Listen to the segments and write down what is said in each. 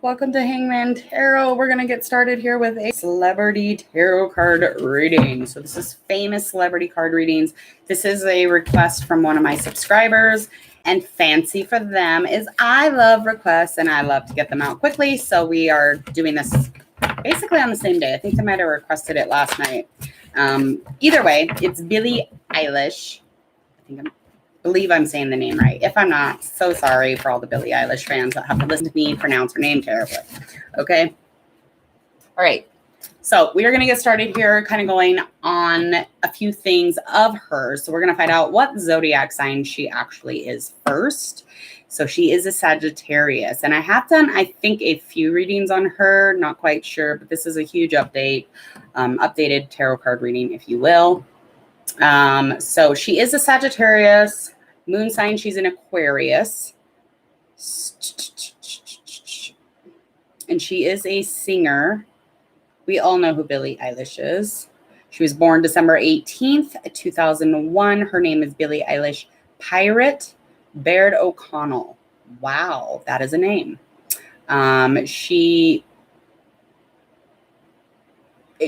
Welcome to Hangman Tarot. We're going to get started here with a celebrity tarot card reading. So this is famous celebrity card readings. This is a request from one of my subscribers, and fancy for them is I love requests and I love to get them out quickly. So we are doing this basically on the same day. I think they might have requested it last night. Either way, it's Billie Eilish. I believe I'm saying the name right. If I'm not, so sorry for all the Billie Eilish fans that have to listen to me pronounce her name terribly. Okay. All right. So we are going to get started here, kind of going on a few things of hers. So we're going to find out what zodiac sign she actually is first. So she is a Sagittarius, and I have done, I think, a few readings on her. Not quite sure, but this is a huge update, updated tarot card reading, if you will. So she is a Sagittarius. Moon sign, she's an Aquarius. And she is a singer. We all know who Billie Eilish is. She was born December 18th, 2001. Her name is Billie Eilish Pirate Baird O'Connell. Wow, that is a name.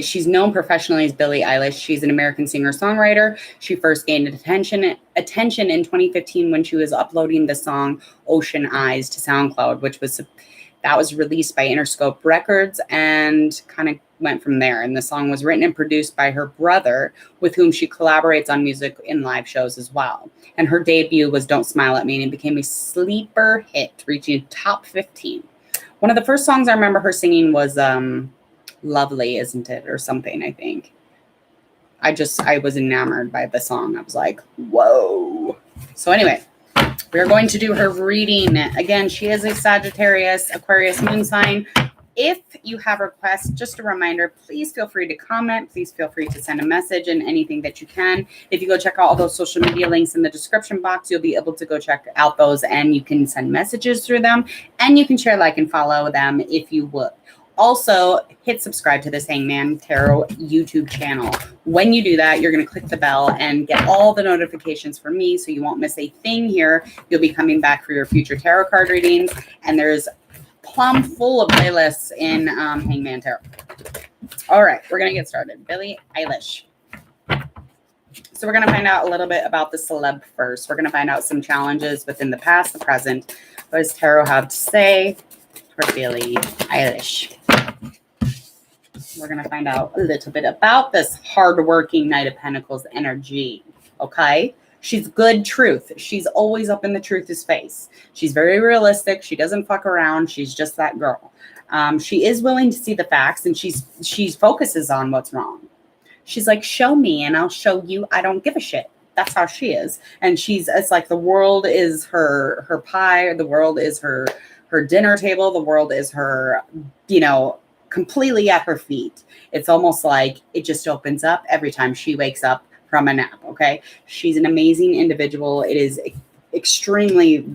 She's known professionally as Billie Eilish. She's an American singer-songwriter. She first gained attention in 2015 when she was uploading the song Ocean Eyes to SoundCloud, that was released by Interscope Records and kind of went from there. And the song was written and produced by her brother, with whom she collaborates on music in live shows as well. And her debut was Don't Smile at Me, and it became a sleeper hit, reaching top 15. One of the first songs I remember her singing was Lovely, Isn't It? Or something, I think. I was enamored by the song. I was like, whoa. So anyway, we're going to do her reading. Again, she is a Sagittarius, Aquarius moon sign. If you have requests, just a reminder, please feel free to comment. Please feel free to send a message and anything that you can. If you go check out all those social media links in the description box, you'll be able to go check out those, and you can send messages through them, and you can share, like, and follow them if you would. Also, hit subscribe to this Hangman Tarot YouTube channel. When you do that, you're going to click the bell and get all the notifications from me, so you won't miss a thing here. You'll be coming back for your future tarot card readings, and there's plumb full of playlists in Hangman Tarot. All right, we're going to get started. Billie Eilish. So we're going to find out a little bit about the celeb first. We're going to find out some challenges within the past, the present. What does tarot have to say for Billie Eilish? We're going to find out a little bit about this hardworking Knight of Pentacles energy, okay? She's good truth. She's always up in the truth's face. She's very realistic. She doesn't fuck around. She's just that girl. She is willing to see the facts, and she focuses on what's wrong. She's like, show me and I'll show you. I don't give a shit. That's how she is. And it's like the world is her pie. The world is her dinner table. The world is her, completely at her feet. It's almost like it just opens up every time she wakes up from a nap. Okay. She's an amazing individual. It is extremely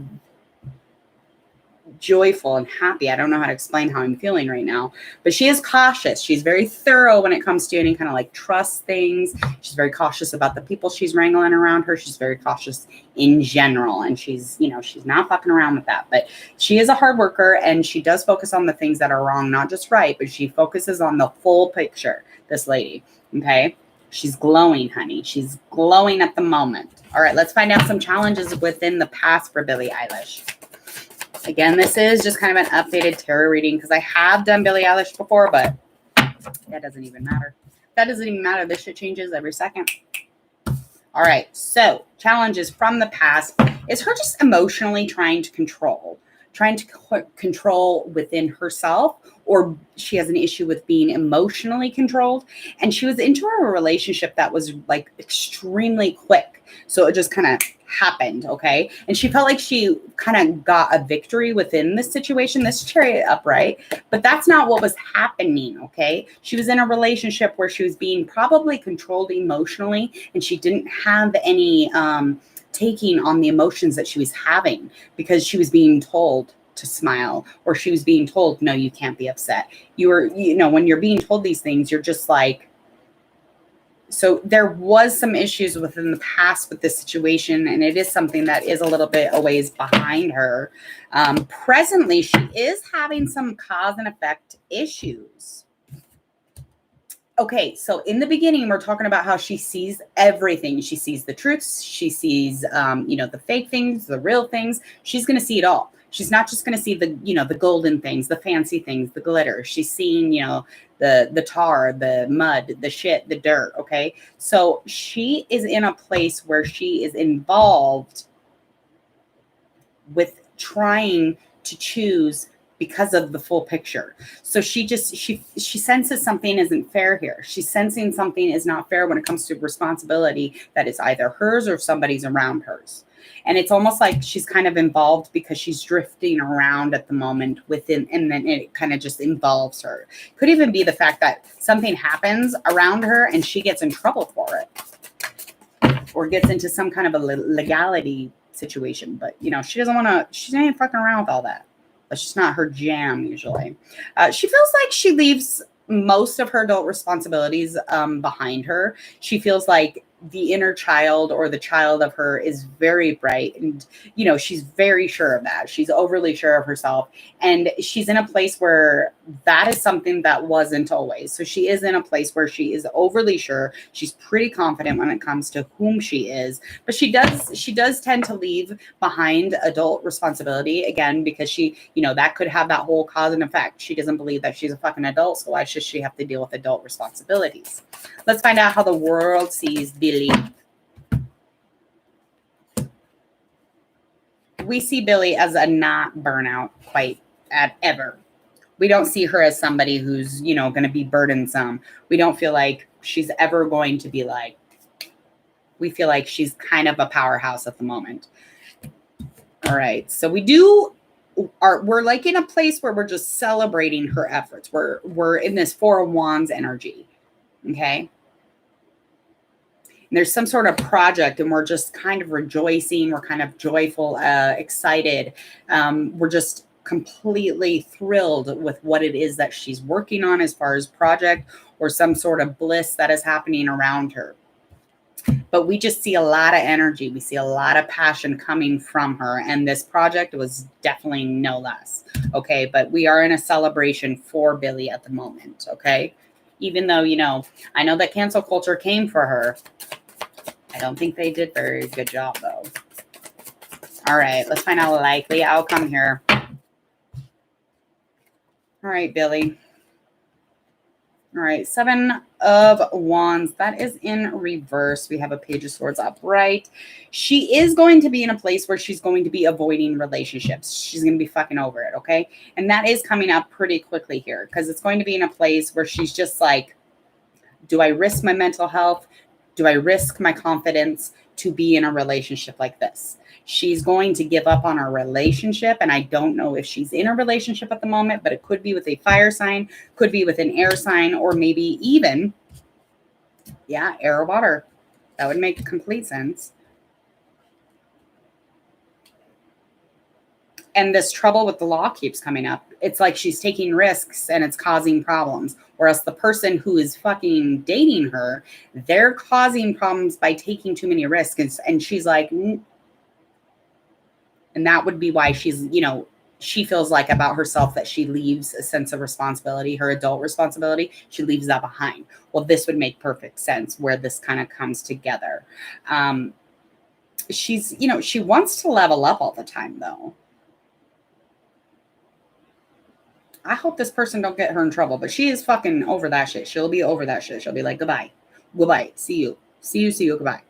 joyful and happy. I don't know how to explain how I'm feeling right now, but she is cautious. She's very thorough when it comes to any kind of like trust things. She's very cautious about the people she's wrangling around her. She's very cautious in general, and she's not fucking around with that. But she is a hard worker, and she does focus on the things that are wrong, not just right, but she focuses on the full picture. This lady, okay? She's glowing, honey. She's glowing at the moment. All right, let's find out some challenges within the past for Billie Eilish. Again, this is just kind of an updated tarot reading because I have done Billie Eilish before, but that doesn't even matter. That doesn't even matter. This shit changes every second. All right. So challenges from the past is her just emotionally trying to control within herself, or she has an issue with being emotionally controlled. And she was into a relationship that was like extremely quick. So it just kind of happened. Okay. And she felt like she kind of got a victory within this situation, this Chariot upright, but that's not what was happening. Okay. She was in a relationship where she was being probably controlled emotionally, and she didn't have any, taking on the emotions that she was having because she was being told to smile, or she was being told, no, you can't be upset. When you're being told these things, you're just like, So there was some issues within the past with this situation, and it is something that is a little bit a ways behind her. Presently, she is having some cause and effect issues. Okay, so in the beginning, we're talking about how she sees everything. She sees the truths. She sees, the fake things, the real things. She's going to see it all. She's not just going to see the golden things, the fancy things, the glitter. She's seeing, the tar, the mud, the shit, the dirt. Okay, so she is in a place where she is involved with trying to choose because of the full picture. So she senses something isn't fair here. She's sensing something is not fair when it comes to responsibility that is either hers or somebody's around hers. And it's almost like she's kind of involved because she's drifting around at the moment within, and then it kind of just involves her. Could even be the fact that something happens around her and she gets in trouble for it, or gets into some kind of a legality situation. But she doesn't want to. She's not even fucking around with all that. That's just not her jam usually. She feels like she leaves most of her adult responsibilities behind her. She feels like the inner child or the child of her is very bright, and she's very sure of that. She's overly sure of herself, and she's in a place where that is something that wasn't always. So she is in a place where she is overly sure. She's pretty confident when it comes to whom she is, but she does tend to leave behind adult responsibility again, because she that could have that whole cause and effect. She doesn't believe that she's a fucking adult, so why should she have to deal with adult responsibilities? Let's find out how the world sees Billie. We see Billie as a not burnout quite at ever. We don't see her as somebody who's, going to be burdensome. We don't feel like she's ever going to be like, we feel like she's kind of a powerhouse at the moment. All right. So we're like in a place where we're just celebrating her efforts. We're in this Four of Wands energy. Okay. And there's some sort of project and we're just kind of rejoicing. We're kind of joyful, excited. We're just completely thrilled with what it is that she's working on as far as project or some sort of bliss that is happening around her. But we just see a lot of energy. We see a lot of passion coming from her. And this project was definitely no less. Okay. But we are in a celebration for Billie at the moment. Okay. Even though, I know that cancel culture came for her. I don't think they did a very good job, though. All right, let's find out a likely outcome here. All right, Billie. All right, Seven of Wands. That is in reverse. We have a Page of Swords upright. She is going to be in a place where she's going to be avoiding relationships. She's going to be fucking over it, okay? And that is coming up pretty quickly here because it's going to be in a place where she's just like, do I risk my mental health? Do I risk my confidence to be in a relationship like this? She's going to give up on her relationship. And I don't know if she's in a relationship at the moment, but it could be with a fire sign, could be with an air sign, or maybe even, air or water. That would make complete sense. And this trouble with the law keeps coming up. It's like she's taking risks and it's causing problems. Whereas the person who is fucking dating her, they're causing problems by taking too many risks. And she's like, and that would be why she's, she feels like about herself that she leaves a sense of responsibility, her adult responsibility. She leaves that behind. Well, this would make perfect sense where this kind of comes together. She's, she wants to level up all the time, though. I hope this person don't get her in trouble, but she is fucking over that shit. She'll be over that shit. She'll be like, goodbye, see you, goodbye.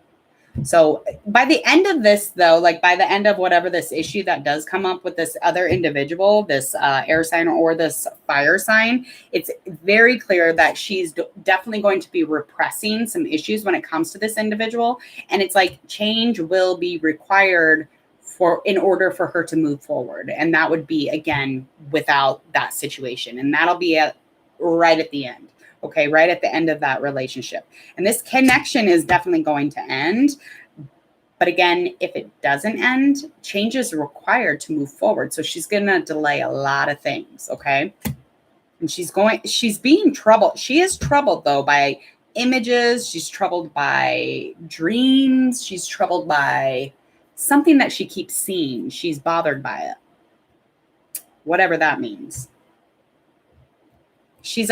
So by the end of this, though, like by the end of whatever this issue that does come up with this other individual, this air sign or this fire sign, it's very clear that she's definitely going to be repressing some issues when it comes to this individual. And it's like change will be required in order for her to move forward. And that would be, again, without that situation. And that'll be right at the end. Okay, right at the end of that relationship. And this connection is definitely going to end. But again, if it doesn't end, change is required to move forward. So she's going to delay a lot of things, okay? And she's being troubled. She is troubled, though, by images. She's troubled by dreams. She's troubled by something that she keeps seeing. She's bothered by it. Whatever that means. She's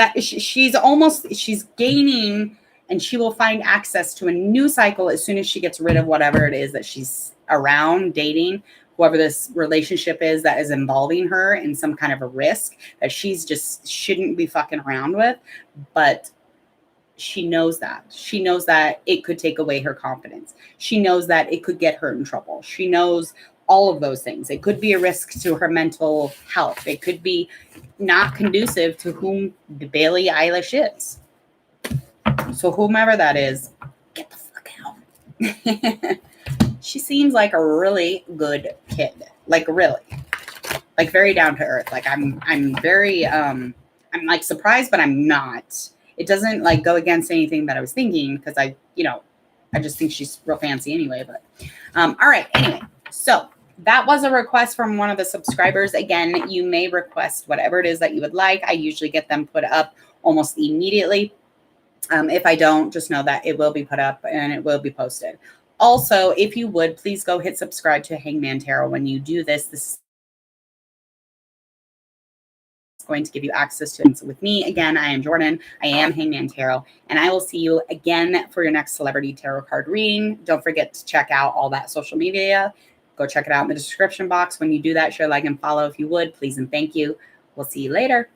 gaining, and she will find access to a new cycle as soon as she gets rid of whatever it is that she's around dating, whoever this relationship is that is involving her in some kind of a risk that she's just shouldn't be fucking around with. But she knows that. She knows that it could take away her confidence. She knows that it could get her in trouble. She knows all of those things. It could be a risk to her mental health. It could be not conducive to whom Billie Eilish is. So whomever that is, get the fuck out. She seems like a really good kid. Like really. Like very down to earth. Like I'm very I'm like surprised, but I'm not. It doesn't like go against anything that I was thinking because I just think she's real fancy anyway. But all right, anyway. So that was a request from one of the subscribers. Again, you may request whatever it is that you would like. I usually get them put up almost immediately. If I don't, just know that it will be put up and it will be posted. Also, if you would, please go hit subscribe to Hangman Tarot. When you do this, this is going to give you access to it with me. Again, I am Jordan. I am Hangman Tarot, and I will see you again for your next celebrity tarot card reading. Don't forget to check out all that social media. Go check it out in the description box. When you do that, share, like, and follow if you would, please and thank you. We'll see you later.